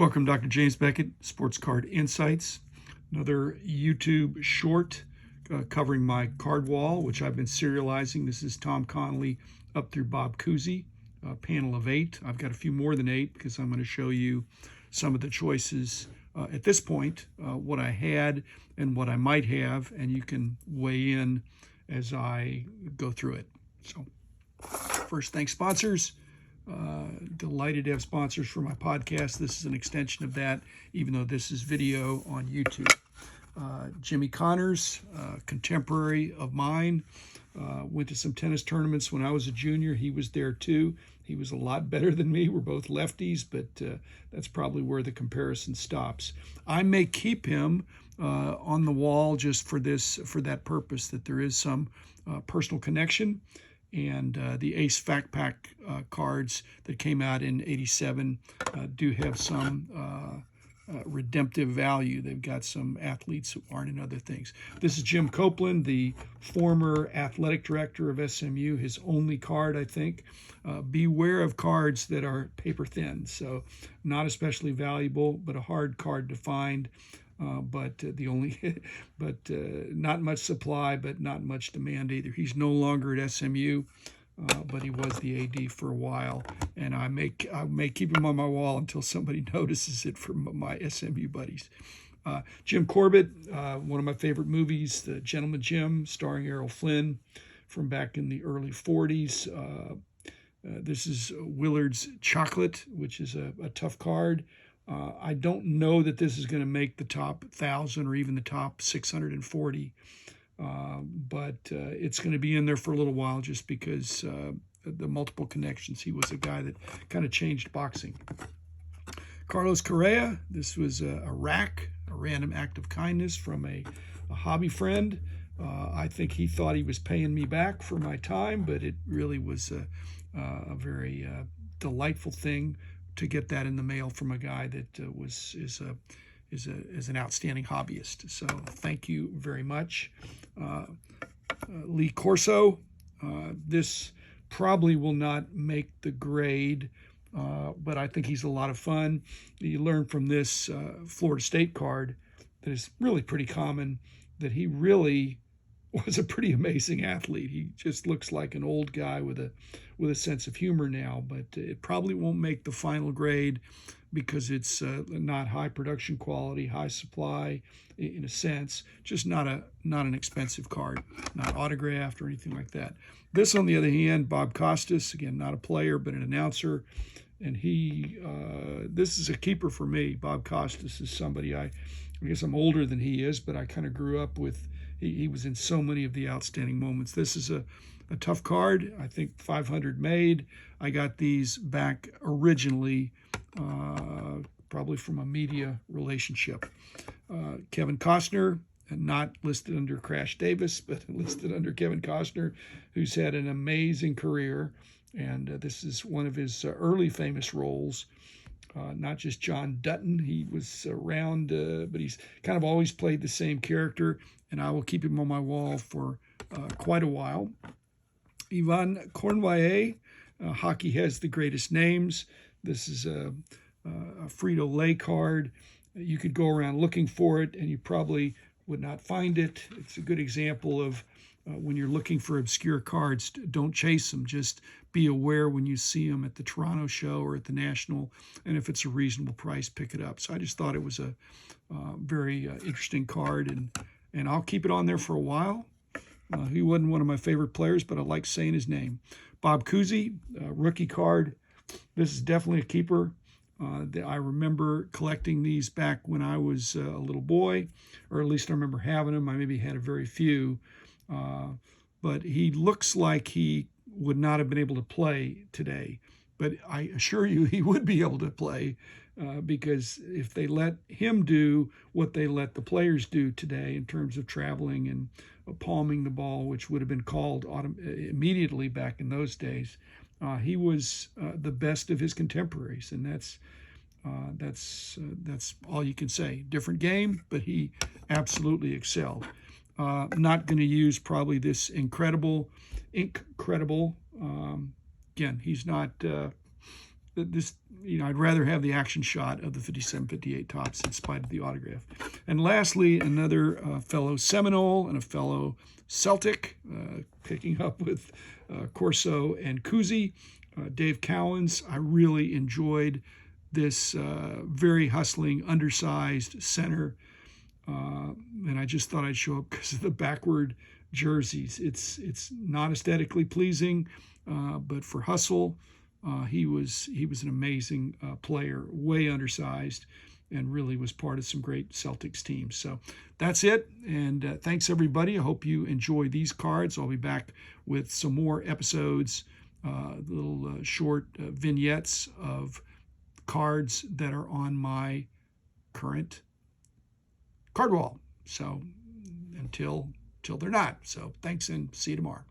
Welcome, Dr. James Beckett, Sports Card Insights. Another YouTube short covering my card wall, which I've been serializing. This is Tom Connolly up through Bob Cousy, a panel of 8. I've got a few more than 8 because I'm going to show you some of the choices at this point, what I had and what I might have, and you can weigh in as I go through it. So first, thanks sponsors. Delighted to have sponsors for my podcast. This is an extension of that, even though this is video on YouTube. Jimmy Connors, contemporary of mine, went to some tennis tournaments when I was a junior. He was there too. He was a lot better than me. We're both lefties, but that's probably where the comparison stops. I may keep him on the wall just for that purpose, that there is some personal connection. And the Ace Fact Pack cards that came out in '87 do have some redemptive value. They've got some athletes who aren't in other things. This is Jim Copeland, the former athletic director of SMU, his only card, I think. Beware of cards that are paper thin, so not especially valuable, but a hard card to find. But not much supply, but not much demand either. He's no longer at SMU, but he was the AD for a while, and I may keep him on my wall until somebody notices it from my SMU buddies. Jim Corbett, one of my favorite movies, The Gentleman Jim, starring Errol Flynn, from back in the early '40s. This is Willard's Chocolate, which is a tough card. I don't know that this is going to make the top 1,000 or even the top 640, but it's going to be in there for a little while just because the multiple connections. He was a guy that kind of changed boxing. Carlos Correa, this was a rack, a random act of kindness from a hobby friend. I think he thought he was paying me back for my time, but it really was a very delightful thing to get that in the mail from a guy that is an outstanding hobbyist. So thank you very much. Lee Corso, this probably will not make the grade, but I think he's a lot of fun. You learn from this Florida State card that is really pretty common, that he really was a pretty amazing athlete. He just looks like an old guy with a sense of humor now, but it probably won't make the final grade because it's not high production quality, high supply in a sense, just not an expensive card, not autographed or anything like that. This, on the other hand, Bob Costas, again, not a player, but an announcer, and this is a keeper for me. Bob Costas is somebody, I guess I'm older than he is, but I kind of grew up with. He was in so many of the outstanding moments. This is a tough card. I think 500 made. I got these back originally, probably from a media relationship. Kevin Costner, not listed under Crash Davis, but listed under Kevin Costner, who's had an amazing career. And this is one of his early famous roles. Not just John Dutton. He was around, but he's kind of always played the same character, and I will keep him on my wall for quite a while. Yvonne Cornwallis, hockey has the greatest names. This is a Frito-Lay card. You could go around looking for it, and you probably would not find it. It's a good example of when you're looking for obscure cards, don't chase them. Just be aware when you see them at the Toronto show or at the National, and if it's a reasonable price, pick it up. So I just thought it was a very interesting card, and I'll keep it on there for a while. He wasn't one of my favorite players, but I like saying his name. Bob Cousy, rookie card. This is definitely a keeper. I remember collecting these back when I was a little boy, or at least I remember having them. I maybe had a very few. But he looks like he would not have been able to play today. But I assure you he would be able to play because if they let him do what they let the players do today in terms of traveling and palming the ball, which would have been called immediately back in those days, he was the best of his contemporaries, and that's all you can say. Different game, but he absolutely excelled. Not going to use probably this incredible. Again, he's not this, I'd rather have the action shot of the 57, 58 Topps in spite of the autograph. And lastly, another fellow Seminole and a fellow Celtic, picking up with Corso and Cousy, Dave Cowens. I really enjoyed this very hustling, undersized center. And I just thought I'd show up because of the backward jerseys. It's not aesthetically pleasing, but for hustle, he was an amazing player, way undersized, and really was part of some great Celtics teams. So that's it, and thanks everybody. I hope you enjoy these cards. I'll be back with some more episodes, little short vignettes of cards that are on my current card wall. So until they're not. So thanks, and see you tomorrow.